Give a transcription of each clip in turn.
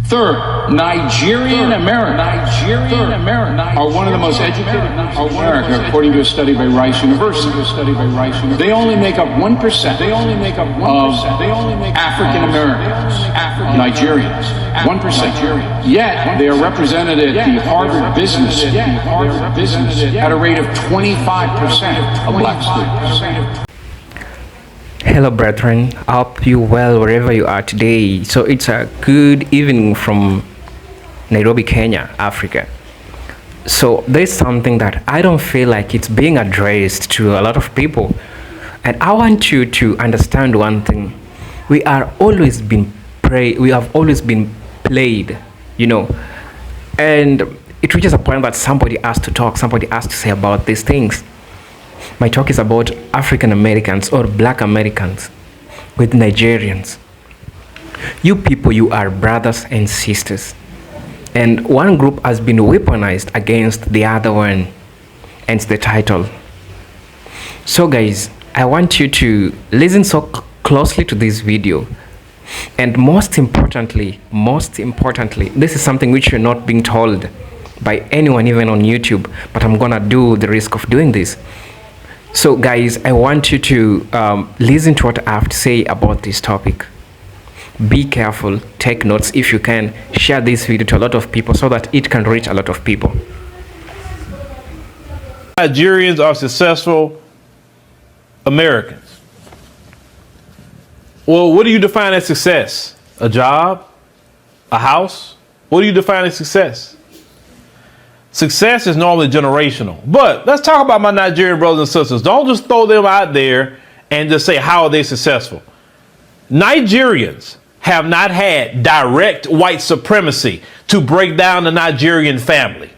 Third, Nigerian Americans are one of the most educated groups in America, according to a study by Rice University. They only make up 1% of African Americans, Nigerians, 1%. Yet they are represented at the Harvard Business School at a rate of 25% of black students. Hello brethren, I hope you well wherever you are today. So it's a good evening from Nairobi, Kenya, Africa. So there's something that I don't feel like it's being addressed to a lot of people, and I want you to understand one thing. We have always been played, and it reaches a point that somebody has to talk, somebody has to say about these things. My talk is about African Americans or Black Americans with Nigerians. You people, you are brothers and sisters. And one group has been weaponized against the other one. Hence the title. So guys, I want you to listen so closely to this video. And most importantly, this is something which you're not being told by anyone, even on YouTube. But I'm gonna do the risk of doing this. So guys, I want you to listen to what I have to say about this topic. Be careful, take notes if you can, share this video to a lot of people so that it can reach a lot of people. Nigerians are successful Americans. Well, what do you define as success? A job? A house? What do you define as success? Success is normally generational. But let's talk about my Nigerian brothers and sisters. Don't just throw them out there and just say, how are they successful? Nigerians have not had direct white supremacy to break down the Nigerian family.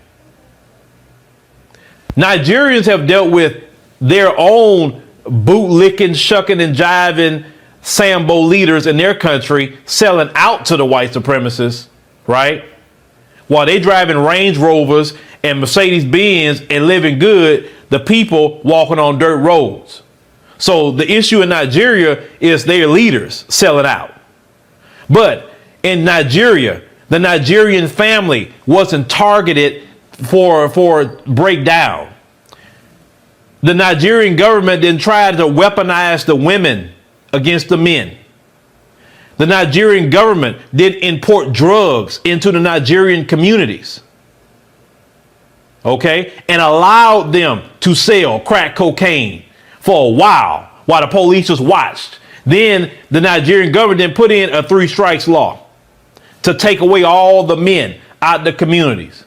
Nigerians have dealt with their own bootlicking, shucking, and jiving Sambo leaders in their country selling out to the white supremacists, right? While they driving Range Rovers and Mercedes Benz and living good, the people walking on dirt roads. So the issue in Nigeria is their leaders selling out. But in Nigeria, the Nigerian family wasn't targeted for breakdown. The Nigerian government didn't try to weaponize the women against the men. The Nigerian government didn't import drugs into the Nigerian communities. Okay, and allowed them to sell crack cocaine for a while the police just watched. Then the Nigerian government put in a 3 strikes law to take away all the men out the communities.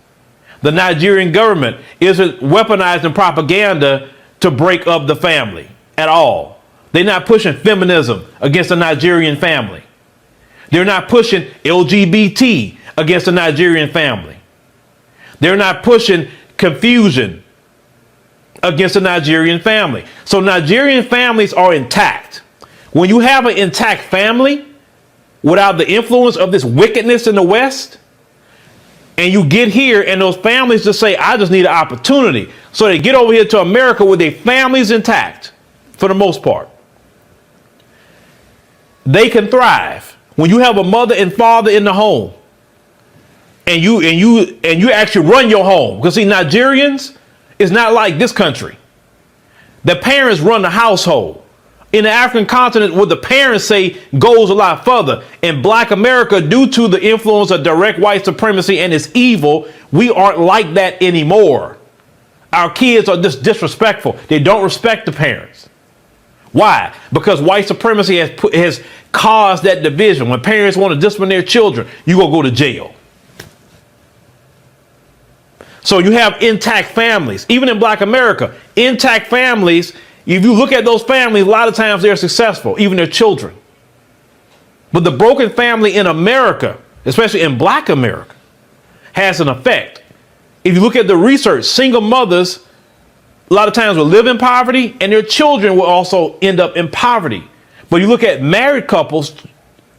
The Nigerian government isn't weaponizing propaganda to break up the family at all. They're not pushing feminism against the Nigerian family. They're not pushing LGBT against the Nigerian family. They're not pushing confusion against the Nigerian family. So Nigerian families are intact. When you have an intact family without the influence of this wickedness in the West, and you get here and those families just say, I just need an opportunity. So they get over here to America with their families intact for the most part. They can thrive. When you have a mother and father in the home, and you actually run your home, because see, Nigerians is not like this country. The parents run the household. In the African continent, what the parents say goes a lot further. In Black America, due to the influence of direct white supremacy and its evil, we aren't like that anymore. Our kids are just disrespectful. They don't respect the parents. Why? Because white supremacy has caused that division. When parents want to discipline their children, you gonna go to jail. So you have intact families, even in Black America, intact families. If you look at those families, a lot of times they're successful, even their children. But the broken family in America, especially in Black America, has an effect. If you look at the research, single mothers a lot of times will live in poverty, and their children will also end up in poverty. But you look at married couples,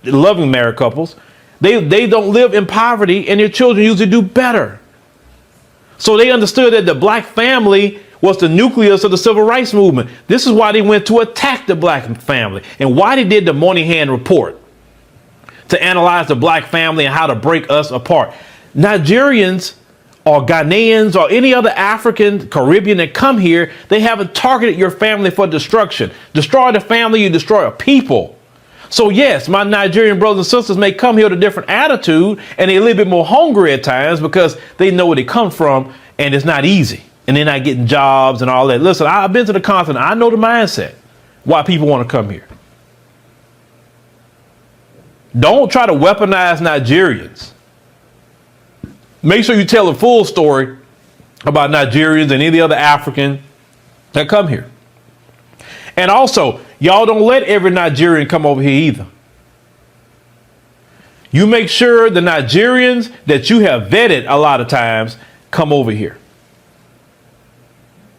loving married couples, they don't live in poverty, and their children usually do better. So they understood that the Black family was the nucleus of the civil rights movement. This is why they went to attack the Black family and why they did the Moynihan report, to analyze the black family and how to break us apart. Nigerians or Ghanaians or any other African, Caribbean that come here, they haven't targeted your family for destruction. Destroy the family, you destroy a people. So yes, my Nigerian brothers and sisters may come here with a different attitude and they're a little bit more hungry at times because they know where they come from and it's not easy. And they're not getting jobs and all that. Listen, I've been to the continent. I know the mindset why people want to come here. Don't try to weaponize Nigerians. Make sure you tell a full story about Nigerians and any other African that come here. And also, y'all don't let every Nigerian come over here either. You make sure the Nigerians that you have vetted a lot of times come over here.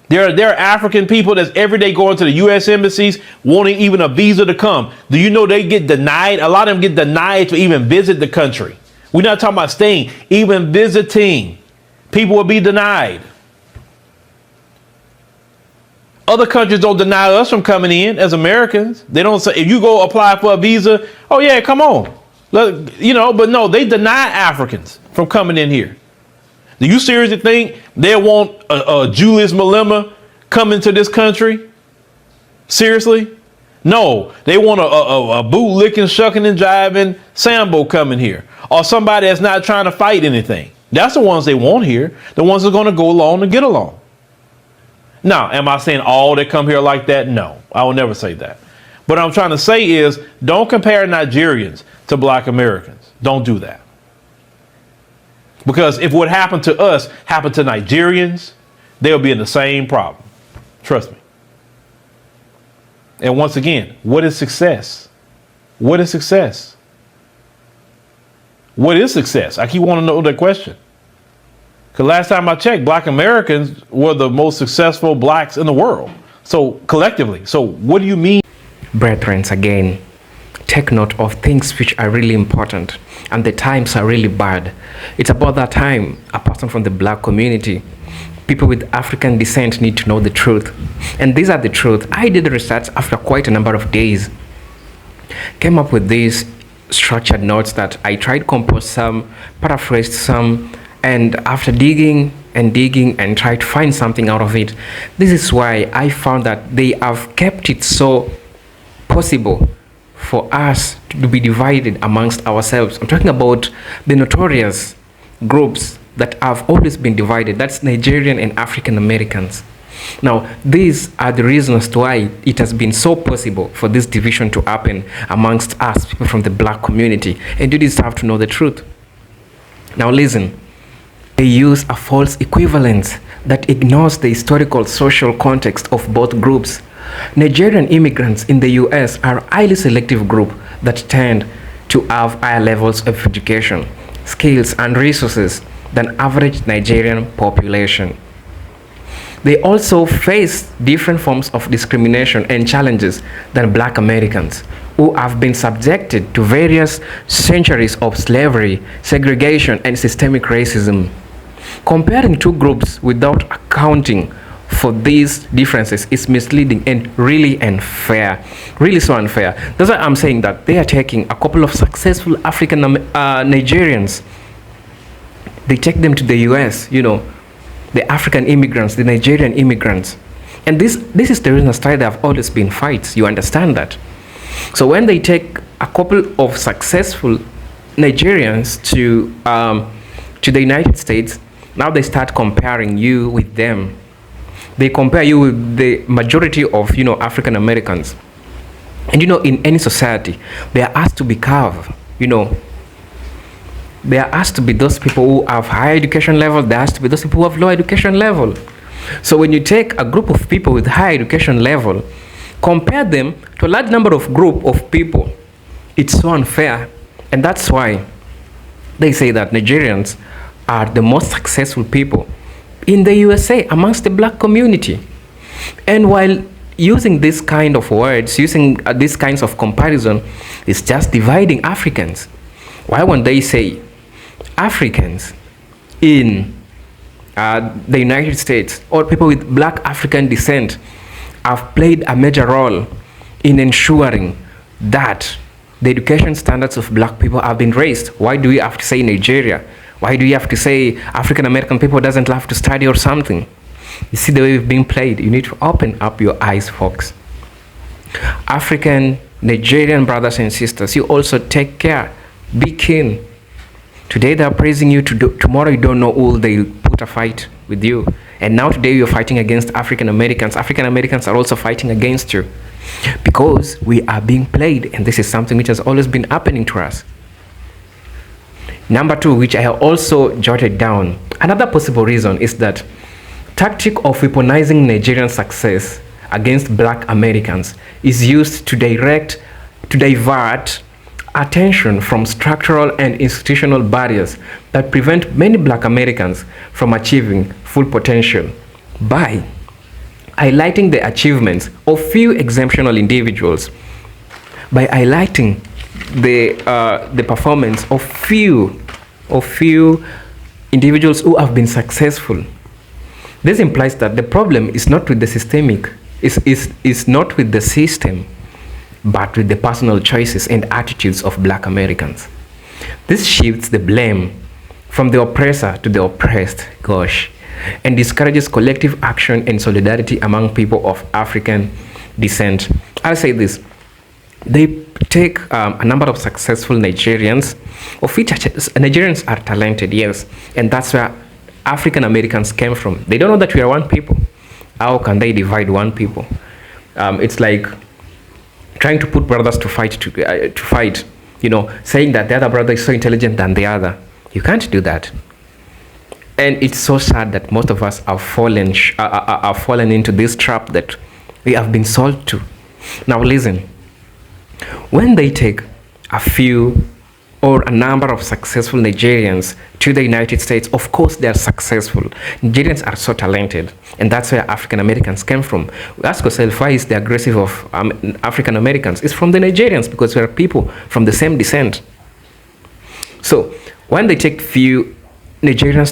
There are African people that's every day going to the U.S. embassies wanting even a visa to come. Do you know they get denied? A lot of them get denied to even visit the country. We're not talking about staying, even visiting. People will be denied. Other countries don't deny us from coming in as Americans. They don't say, if you go apply for a visa, oh yeah, come on. You know, but no, they deny Africans from coming in here. Do you seriously think they want a Julius Malema coming to this country? Seriously? No, they want a bootlicking, shucking and jiving Sambo coming here. Or somebody that's not trying to fight anything. That's the ones they want here. The ones that are going to go along and get along. Now, am I saying all that come here like that? No, I will never say that. But what I'm trying to say is don't compare Nigerians to black Americans. Don't do that. Because if what happened to us happened to Nigerians, they'll be in the same problem. Trust me. And once again, what is success? What is success? What is success? I keep wanting to know that question. Because last time I checked, black Americans were the most successful blacks in the world. So collectively. So what do you mean? Brethren, again, take note of things which are really important and the times are really bad. It's about that time a person from the black community, people with African descent need to know the truth. And these are the truth. I did the research after quite a number of days. Came up with these structured notes that I tried to compose some, paraphrased some, and after digging and try to find something out of it, this is why I found that they have kept it so possible for us to be divided amongst ourselves. I'm talking about the notorious groups that have always been divided. That's Nigerian and African Americans. Now, these are the reasons why it has been so possible for this division to happen amongst us, people from the black community. And you just have to know the truth. Now listen. They use a false equivalence that ignores the historical social context of both groups. Nigerian immigrants in the US are a highly selective group that tend to have higher levels of education, skills, and resources than average Nigerian population. They also face different forms of discrimination and challenges than black Americans, who have been subjected to various centuries of slavery, segregation, and systemic racism. Comparing two groups without accounting for these differences is misleading and really unfair. Really so unfair. That's why I'm saying that they are taking a couple of successful African Nigerians. They take them to the US, you know, the African immigrants, the Nigerian immigrants. And this is the reason why there have always been fights. You understand that? So when they take a couple of successful Nigerians to the United States, now they start comparing you with them. They compare you with the majority of, you know, African Americans. And you know, in any society, they are asked to be carved, you know. They are asked to be those people who have high education level. They are asked to be those people who have low education level. So when you take a group of people with high education level, compare them to a large number of group of people, it's so unfair. And that's why they say that Nigerians are the most successful people in the USA amongst the black community. And while using this kind of words, using these kinds of comparison, is just dividing Africans. Why won't they say Africans in the United States or people with black African descent have played a major role in ensuring that the education standards of black people have been raised. Why do we have to say Nigeria? Why do you have to say African American people doesn't love to study or something? You see the way we've been played. You need to open up your eyes, folks. African, Nigerian brothers and sisters, you also take care. Be keen. Today they are praising you. Tomorrow you don't know who they'll put a fight with you. And now today you're fighting against African Americans. African Americans are also fighting against you. Because we are being played. And this is something which has always been happening to us. Number two, which I have also jotted down. Another possible reason is that tactic of weaponizing Nigerian success against black Americans is used to divert attention from structural and institutional barriers that prevent many black Americans from achieving full potential by highlighting the achievements of few exceptional individuals, by highlighting the performance of few individuals who have been successful. This implies that the problem is not with the is not with the system, but with the personal choices and attitudes of black Americans. This shifts the blame from the oppressor to the oppressed, and discourages collective action and solidarity among people of African descent. I'll say this. They take a number of successful Nigerians, of which Nigerians are talented, yes, and that's where African Americans came from. They don't know that we are one people. How can they divide one people? It's like trying to put brothers to fight, saying that the other brother is so intelligent than the other. You can't do that. And it's so sad that most of us have fallen into this trap that we have been sold to. Now listen, when they take a few or a number of successful Nigerians to the United States, of course they are successful. Nigerians are so talented, and that's where African Americans came from. We ask ourselves, why is the aggressive of African Americans? It's from the Nigerians, because we are people from the same descent. So when they take few Nigerians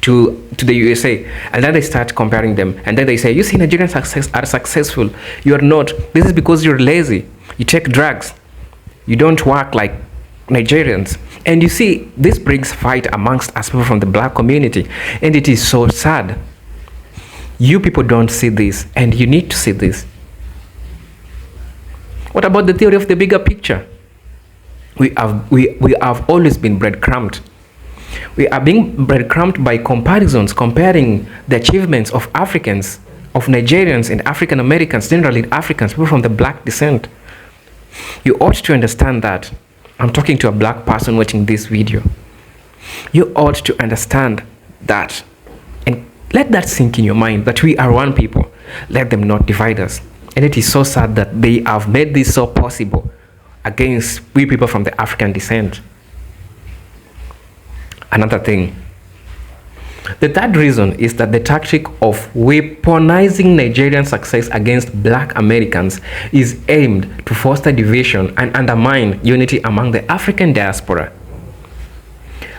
to the USA, and then they start comparing them, and then they say, you see, Nigerians are successful, you are not. This is because you're lazy, you take drugs, you don't work like Nigerians. And you see, this brings fight amongst us people from the black community, and it is so sad. You people don't see this, and you need to see this. What about the theory of the bigger picture? We have always been breadcrumbed. We are being breadcrumbed by comparisons, comparing the achievements of Africans, of Nigerians and African Americans, generally Africans, people from the black descent. You ought to understand that. I'm talking to a black person watching this video. You ought to understand that, and let that sink in your mind, that we are one people. Let them not divide us. And it is so sad that they have made this so possible against we people from the African descent. Another thing. The third reason is that the tactic of weaponizing Nigerian success against black Americans is aimed to foster division and undermine unity among the African diaspora.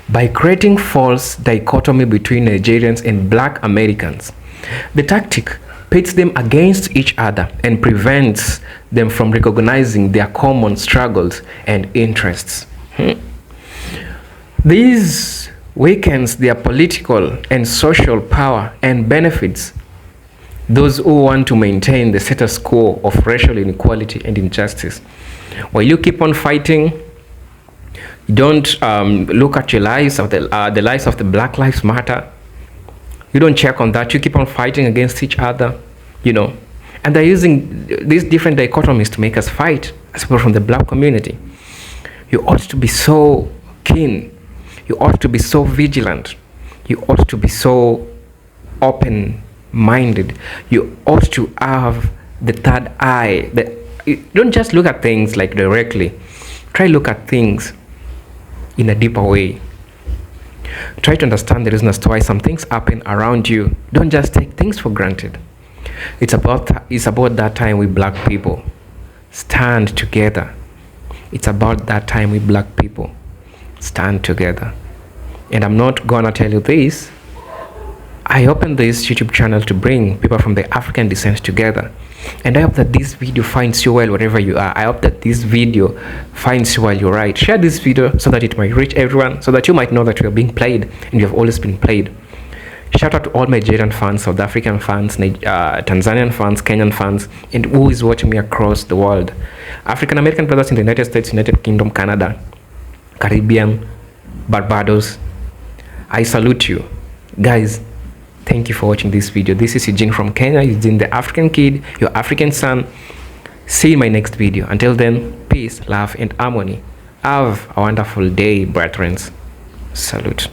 By creating false dichotomy between Nigerians and black Americans, the tactic pits them against each other and prevents them from recognizing their common struggles and interests. This weakens their political and social power and benefits those who want to maintain the status quo of racial inequality and injustice. While you keep on fighting, don't look at your lives, of the lives of the Black Lives Matter. You don't check on that. You keep on fighting against each other, And they're using these different dichotomies to make us fight, as people from the black community. You ought to be so keen. You ought to be so vigilant. You ought to be so open-minded. You ought to have the third eye. Don't just look at things like directly. Try look at things in a deeper way. Try to understand the reasons why some things happen around you. Don't just take things for granted. It's about that time we black people stand together. It's about that time we black people stand together. And I'm not gonna tell you this I opened this YouTube channel to bring people from the African descent together. And I hope that this video finds you well wherever you are. I hope that this video finds you while you're right. Share this video so that it might reach everyone, so that you might know that we are being played and we have always been played. Shout out to all Nigerian fans, South African fans, Tanzanian fans, Kenyan fans, and who is watching me across the world. African American brothers in the United States, United Kingdom, Canada, Caribbean, Barbados. I salute you. Guys, thank you for watching this video. This is Eugene from Kenya, Eugene the African kid, your African son. See you in my next video. Until then, peace, love, and harmony. Have a wonderful day, brethren. Salute.